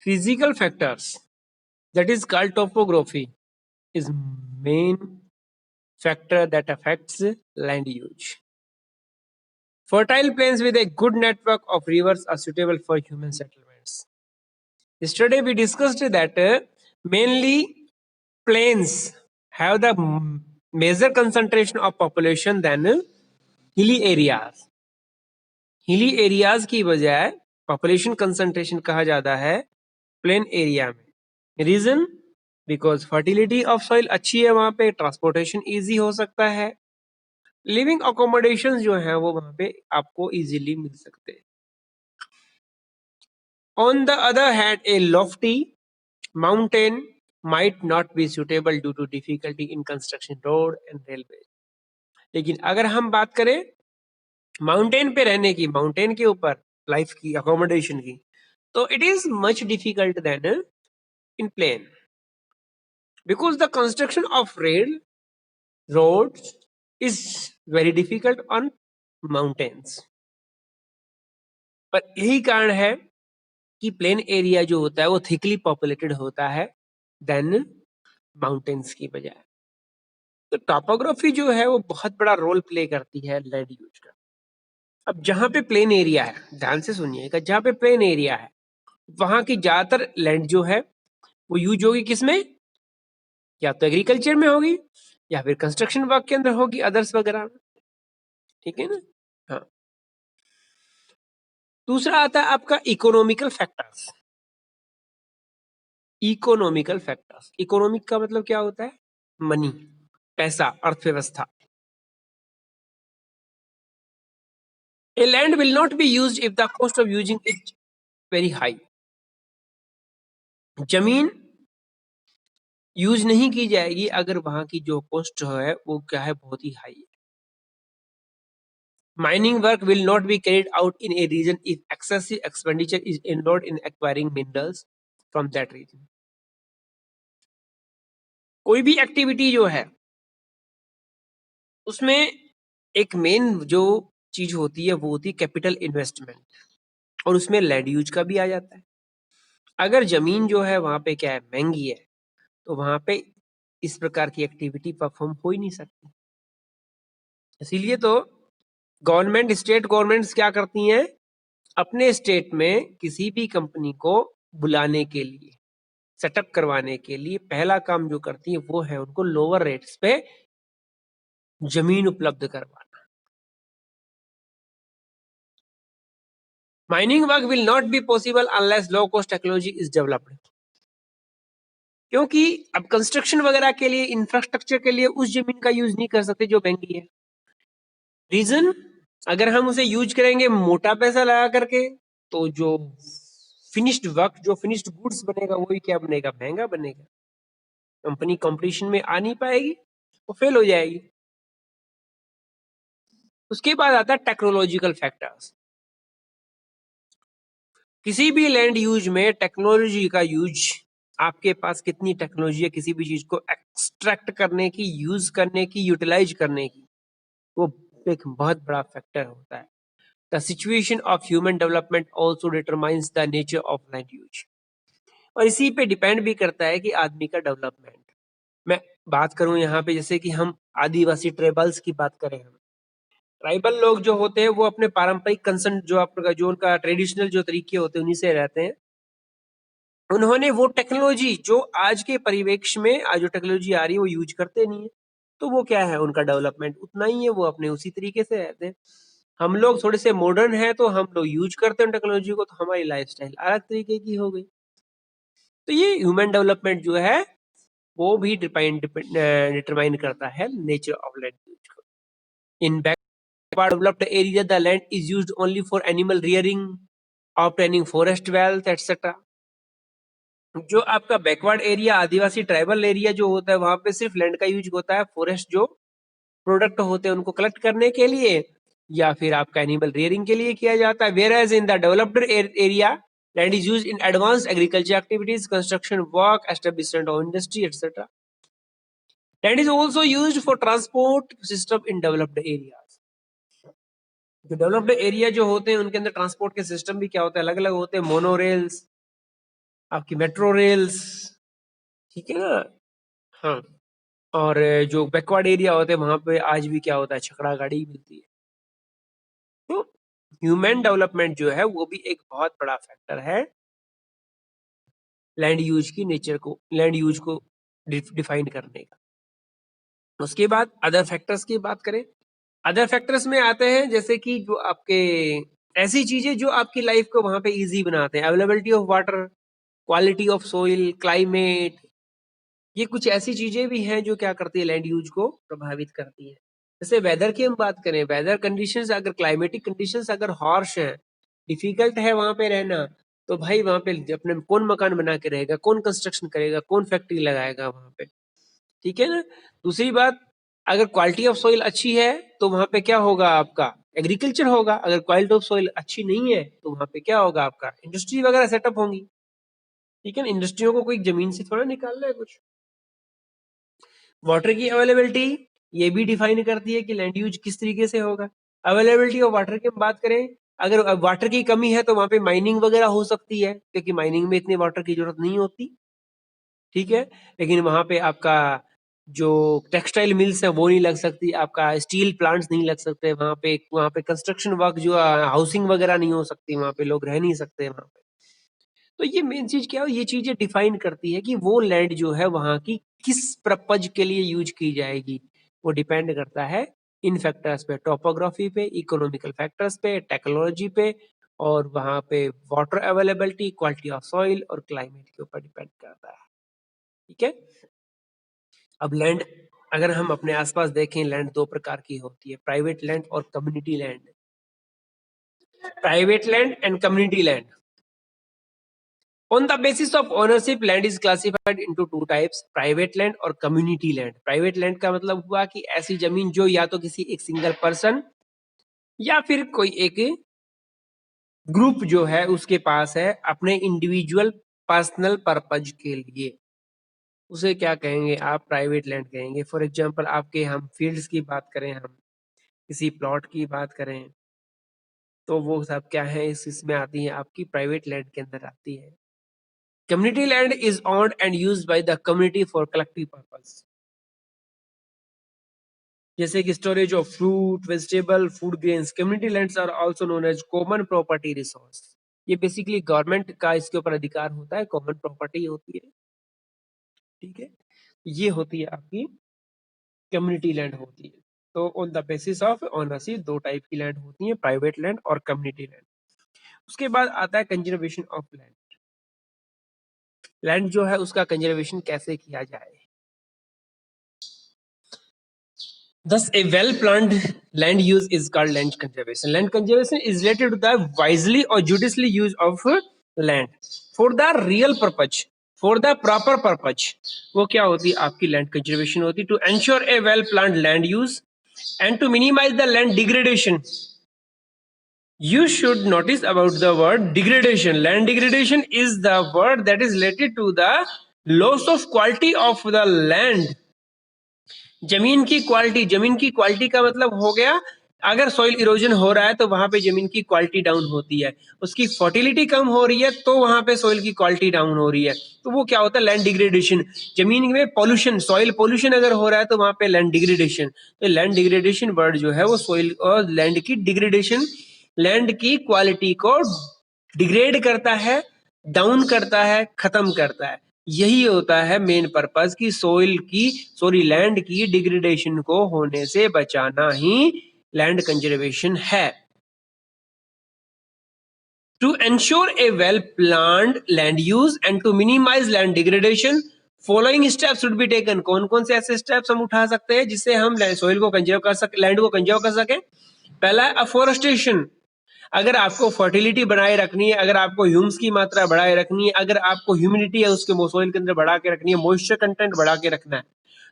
physical factors, that is called topography, is main factor that affects land use. Fertile plains with a good network of rivers are suitable for human settlements. Yesterday we discussed that mainly plains have the major concentration of population than hilly areas. Hilly areas की बजाय population concentration कहा जाता है plain area में. Reason, because fertility of soil अच्छी है, वहां पे ट्रांसपोर्टेशन इजी हो सकता है, लिविंग अकोमोडेशन जो है वो वहां पे आपको इजीली मिल सकते हैं. On the other hand a lofty mountain might not be suitable due to difficulty in construction road and railway. लेकिन अगर हम बात करें माउंटेन पे रहने की, माउंटेन के ऊपर लाइफ की, अकोमोडेशन की, तो it is much difficult than in plain, because the construction of rail roads is very difficult on mountains. पर यही कारण है कि प्लेन एरिया जो होता है वो थिकली पॉपुलेटेड होता है देन माउंटेन्स की बजाय. तो टॉपोग्राफी जो है वो बहुत बड़ा रोल प्ले करती है लैंड यूज का. अब जहां पे प्लेन एरिया है, ध्यान से सुनिएगा, जहां पे प्लेन एरिया है वहां की ज्यादातर लैंड जो है वो यूज होगी किसमें, या तो एग्रीकल्चर में होगी या फिर कंस्ट्रक्शन वर्क के अंदर होगी, अदर्स वगैरह में. ठीक है ना. हाँ. दूसरा आता है आपका economical factors. Economical factors, economic का मतलब क्या होता है, मनी, पैसा, अर्थव्यवस्था. A land will not be used if the cost of using it very high. जमीन यूज नहीं की जाएगी अगर वहां की जो कॉस्ट है वो क्या है, बहुत ही हाई है. Mining work will not be carried out in a region if excessive expenditure is involved in acquiring minerals from that region. कोई भी एक्टिविटी जो है उसमें एक मेन जो चीज होती है वो होती है कैपिटल इन्वेस्टमेंट, और उसमें लैंड यूज का भी आ जाता है. अगर जमीन जो है वहां पे क्या है, महंगी है, तो वहां पे इस प्रकार की एक्टिविटी परफॉर्म हो ही नहीं सकती. इसीलिए तो गवर्नमेंट, स्टेट गवर्नमेंट्स क्या करती हैं, अपने स्टेट में किसी भी कंपनी को बुलाने के लिए, सेटअप करवाने के लिए पहला काम जो करती है वो है उनको लोअर रेट्स पे जमीन उपलब्ध करवाना. Mining work will not be possible unless low cost technology is developed. क्योंकि अब कंस्ट्रक्शन वगैरह के लिए, इंफ्रास्ट्रक्चर के लिए उस जमीन का यूज नहीं कर सकते जो महंगी है. रीजन, अगर हम उसे यूज करेंगे मोटा पैसा लगा करके, तो जो फिनिश्ड वर्क, जो फिनिश्ड गुड्स बनेगा वही क्या बनेगा, महंगा बनेगा. कंपनी कंपटीशन में आ नहीं पाएगी, वो फेल हो जाएगी. उसके बाद आता है टेक्नोलॉजिकल फैक्टर्स. किसी भी लैंड यूज में टेक्नोलॉजी का यूज, आपके पास कितनी टेक्नोलॉजी है किसी भी चीज को एक्सट्रैक्ट करने की, यूज करने की, यूटिलाइज करने की, वो एक बहुत बड़ा फैक्टर होता है. The situation of human development also determines the nature of land use. और इसी पे डिपेंड भी करता है कि आदमी का डेवलपमेंट. मैं बात करूं यहाँ पे, जैसे कि हम आदिवासी ट्राइबल्स की बात करें, हम ट्राइबल लोग जो होते हैं वो अपने पारंपरिक कंसर्न, जो आपका जो उनका ट्रेडिशनल जो तरीके होते हैं उन्हीं से रहते हैं. उन्होंने वो टेक्नोलॉजी जो आज के परिवेश में, आज जो टेक्नोलॉजी आ रही है वो यूज करते नहीं है, तो वो क्या है, उनका डेवलपमेंट उतना ही है, वो अपने उसी तरीके से रहते हैं. हम लोग थोड़े से मॉडर्न हैं तो हम लोग यूज करते हैं टेक्नोलॉजी को, तो हमारी लाइफस्टाइल अलग तरीके की हो गई. तो ये ह्यूमन डेवलपमेंट जो है वो भी डिटरमाइन करता है नेचर ऑफ लैंड यूज को. इन backward developed area the land is used only for animal rearing, obtaining forest wealth etc. जो आपका बैकवर्ड एरिया, आदिवासी ट्राइबल एरिया जो होता है, वहां पे सिर्फ लैंड का यूज होता है फॉरेस्ट जो प्रोडक्ट होते हैं उनको कलेक्ट करने के लिए, या फिर आपका एनिमल रियरिंग के लिए किया जाता है. Whereas in the developed area land is use in advanced agriculture activities, construction work, establishment of industry etcetera. Land is also use for transport system in developed area. जो developed area जो होते हैं उनके अंदर transport के system भी क्या होते हैं, अलग अलग होते हैं. मोनोरेल्स, आपकी मेट्रो रेल्स, ठीक है ना। हाँ, और जो बैकवर्ड एरिया होते हैं वहां पे आज भी क्या होता है, छकड़ा गाड़ी ही मिलती है। तो ह्यूमन डेवलपमेंट जो है वो भी एक बहुत बड़ा फैक्टर है लैंड यूज की नेचर को, लैंड यूज को डिफाइन करने का। उसके बाद अदर फैक्टर्स की बात करें, अदर फैक्टर्स में आते हैं जैसे कि जो आपके ऐसी चीजें जो आपकी लाइफ को वहां पे इजी बनाते हैं, availability of water, quality of soil, climate, ये कुछ ऐसी चीजें भी हैं जो क्या करती है, लैंड यूज को प्रभावित करती है। जैसे वेदर की हम बात करें, वेदर कंडीशंस अगर क्लाइमेटिक कंडीशंस अगर हार्श है, डिफिकल्ट है वहां पे रहना, तो भाई वहां पे अपने कौन मकान बना के रहेगा, कौन कंस्ट्रक्शन करेगा, कौन फैक्ट्री लगाएगा वहां पे, ठीक है ना। दूसरी बात, अगर क्वालिटी ऑफ सॉइल अच्छी है तो वहां पे क्या होगा, आपका एग्रीकल्चर होगा। अगर क्वालिटी ऑफ सॉइल अच्छी नहीं है तो वहां पे क्या होगा, आपका इंडस्ट्री वगैरह सेटअप होंगी, ठीक है ना। इंडस्ट्रियों को कोई जमीन से थोड़ा निकालना है कुछ। वाटर की अवेलेबिलिटी ये भी डिफाइन करती है कि लैंड यूज किस तरीके से होगा। अवेलेबिलिटी ऑफ वाटर की हम बात करें, अगर वाटर की कमी है तो वहां पे माइनिंग वगैरह हो सकती है, क्योंकि माइनिंग में इतने वाटर की जरूरत नहीं होती, ठीक है। लेकिन वहां पे आपका जो टेक्सटाइल मिल्स है वो नहीं लग सकती, आपका स्टील प्लांट्स नहीं लग सकते वहां पे कंस्ट्रक्शन वर्क जो हाउसिंग वगैरह नहीं हो सकती, वहां पे लोग रह नहीं सकते वहां पे। तो ये मेन चीज क्या है, ये चीजें डिफाइन करती है कि वो लैंड जो है वहां की किस पर्पज के लिए यूज की जाएगी। वो डिपेंड करता है इन फैक्टर्स पे, टोपोग्राफी पे, इकोनॉमिकल फैक्टर्स पे, टेक्नोलॉजी पे, और वहां पे water availability, quality of soil और क्लाइमेट के ऊपर डिपेंड करता है, ठीक है। अब लैंड अगर हम अपने आसपास देखें, लैंड दो प्रकार की होती है, प्राइवेट लैंड और community land. Private land and community land. On the basis of ownership, land is classified into two types, private land और community land। प्राइवेट लैंड का मतलब हुआ कि ऐसी जमीन जो या तो किसी एक सिंगल पर्सन या फिर कोई एक ग्रुप जो है उसके पास है अपने इंडिविजुअल पर्सनल पर्पज के लिए, उसे क्या कहेंगे आप, प्राइवेट लैंड कहेंगे। फॉर एग्जांपल आपके हम फील्ड्स की बात करें, हम किसी प्लॉट की बात करें, तो वो सब क्या है, इसमें आती है, आपकी प्राइवेट लैंड के अंदर आती है। Community land is owned and used by the community for collective purpose, जैसे कि storage of fruit, vegetable, food grains. Community lands are also known as common property resource. ये बेसिकली गवर्नमेंट का इसके ऊपर अधिकार होता है, कॉमन प्रॉपर्टी होती है, ठीक है। ये होती है आपकी कम्युनिटी लैंड होती है। तो on the basis of ownership दो टाइप की लैंड होती है, प्राइवेट लैंड और कम्युनिटी लैंड। उसके बाद आता है कंजर्वेशन ऑफ लैंड। लैंड जो है उसका कंजर्वेशन कैसे किया जाए। Thus, a well-planned land use is called land conservation. Land conservation is related to the wisely or judiciously use of land for the real purpose, for the proper purpose. वो क्या होती है आपकी land conservation होती है to ensure a well-planned land use and to minimize the land degradation. You should notice about the word degradation. Land degradation is the word that is related to the loss of quality of the land. जमीन की quality, जमीन की quality का मतलब हो गया, अगर soil erosion हो रहा है तो वहां पे जमीन की क्वालिटी डाउन होती है, उसकी फर्टिलिटी कम हो रही है तो वहां पे सॉइल की क्वालिटी डाउन हो रही है, तो वो क्या होता है, लैंड डिग्रेडेशन। जमीन में पॉल्यूशन, सॉइल पॉल्यूशन अगर हो रहा है तो वहां पे लैंड डिग्रेडेशन। तो लैंड डिग्रेडेशन वर्ड जो है वो सॉइल और लैंड की डिग्रेडेशन, लैंड की क्वालिटी को डिग्रेड करता है, डाउन करता है, खत्म करता है। यही होता है मेन पर्पस की सोइल की, सॉरी लैंड की डिग्रेडेशन को होने से बचाना ही लैंड कंजर्वेशन है। To ensure a well planned land use and to minimise land degradation, following steps should be taken. कौन कौन से ऐसे स्टेप्स हम उठा सकते हैं जिससे हम सोइल को कंजर्व कर सके, लैंड को कंजर्व कर सके। पहला है अफोरेस्टेशन। अगर आपको फर्टिलिटी बनाए रखनी है, अगर आपको ह्यूम्स की मात्रा बढ़ाए रखनी है, अगर आपको ह्यूमिडिटी है उसके सोइल के अंदर बढ़ा के रखनी है, मॉइस्चर कंटेंट बढ़ा के रखना है,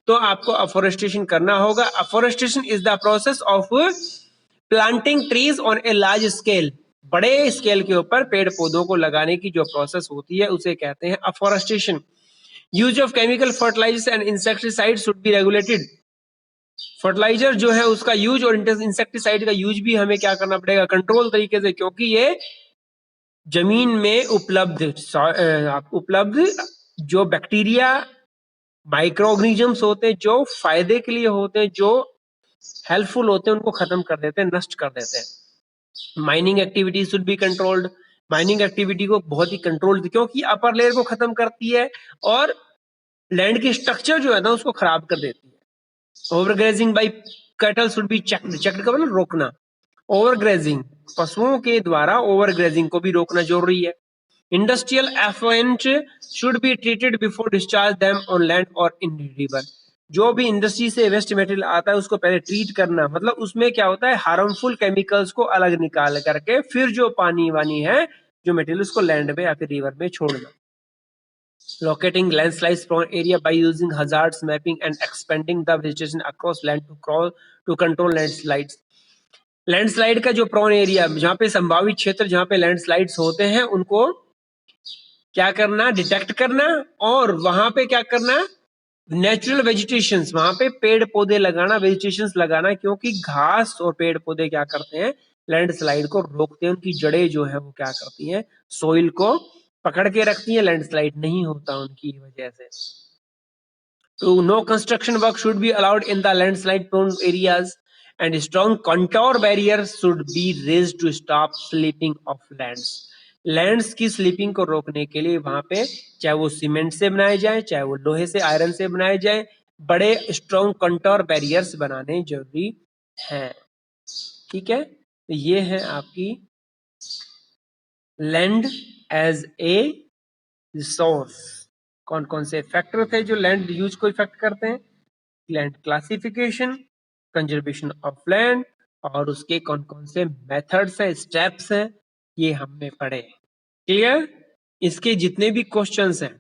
तो आपको अफोरेस्टेशन करना होगा। Afforestation is the process of planting trees on a large scale. बड़े स्केल के ऊपर पेड़ पौधों को लगाने की जो प्रोसेस होती है उसे कहते हैं afforestation. Use of chemical fertilizers and insecticide should be regulated. Fertilizer जो है उसका यूज और इंसेक्टिसाइड का यूज भी हमें क्या करना पड़ेगा, कंट्रोल तरीके से, क्योंकि ये जमीन में उपलब्ध जो बैक्टीरिया, माइक्रो ऑर्गेनिजम्स होते हैं, जो फायदे के लिए होते हैं, जो हेल्पफुल होते हैं, उनको खत्म कर देते हैं, नष्ट कर देते हैं। Mining activity should be controlled. Mining activity को बहुत ही कंट्रोल, क्योंकि अपर लेयर को खत्म करती है और लैंड की स्ट्रक्चर जो है ना उसको खराब कर देती है। Overgrazing by cattle should be checked. Checked का मतलब रोकना। ओवरग्रेजिंग, पशुओं के द्वारा ओवरग्रेजिंग को भी रोकना जरूरी है। Industrial effluent should be treated before discharge them on land और इन रिवर। जो भी इंडस्ट्री से वेस्ट मटेरियल आता है उसको पहले ट्रीट करना, मतलब उसमें क्या होता है, हार्मफुल केमिकल्स को अलग निकाल करके फिर जो पानी वानी है जो मटेरियल उसको लैंड में या फिर रिवर में छोड़ना। Locating landslides prone area by using hazards mapping and expanding the vegetation across land to control landslides. Landslide का जो प्रोन एरिया, जहाँ पे संभावित क्षेत्र जहाँ पे लैंडस्लाइड्स होते हैं, उनको क्या करना, डिटेक्ट करना, और वहां पे क्या करना, नेचुरल वेजिटेशंस, वहां पे पेड़ पौधे लगाना, वेजिटेशंस लगाना, क्योंकि घास और पेड़ पौधे क्या करते हैं, लैंडस्लाइड को रोकते हैं। उनकी जड़ें जो है वो क्या करती हैं, सोइल को पकड़ के रखती है, लैंडस्लाइड नहीं होता उनकी वजह से। तो no construction work should be allowed in the landslide prone areas and strong contour barriers should be raised to stop slipping of lands. Lands की स्लिपिंग को रोकने के लिए वहां पे, चाहे वो सीमेंट से बनाए जाए, चाहे वो लोहे से, आयरन से बनाए जाए, बड़े स्ट्रॉन्ग कंटोर बैरियर्स बनाने जरूरी हैं। ठीक है, तो ये है आपकी लैंड एज ए रिसोर्स। कौन कौन से फैक्टर थे जो लैंड यूज को इफेक्ट करते हैं? Land classification, conservation of land, और उसके कौन कौन से मेथड्स हैं, स्टेप्स हैं, ये हमने पढ़े। क्लियर? इसके जितने भी क्वेश्चंस हैं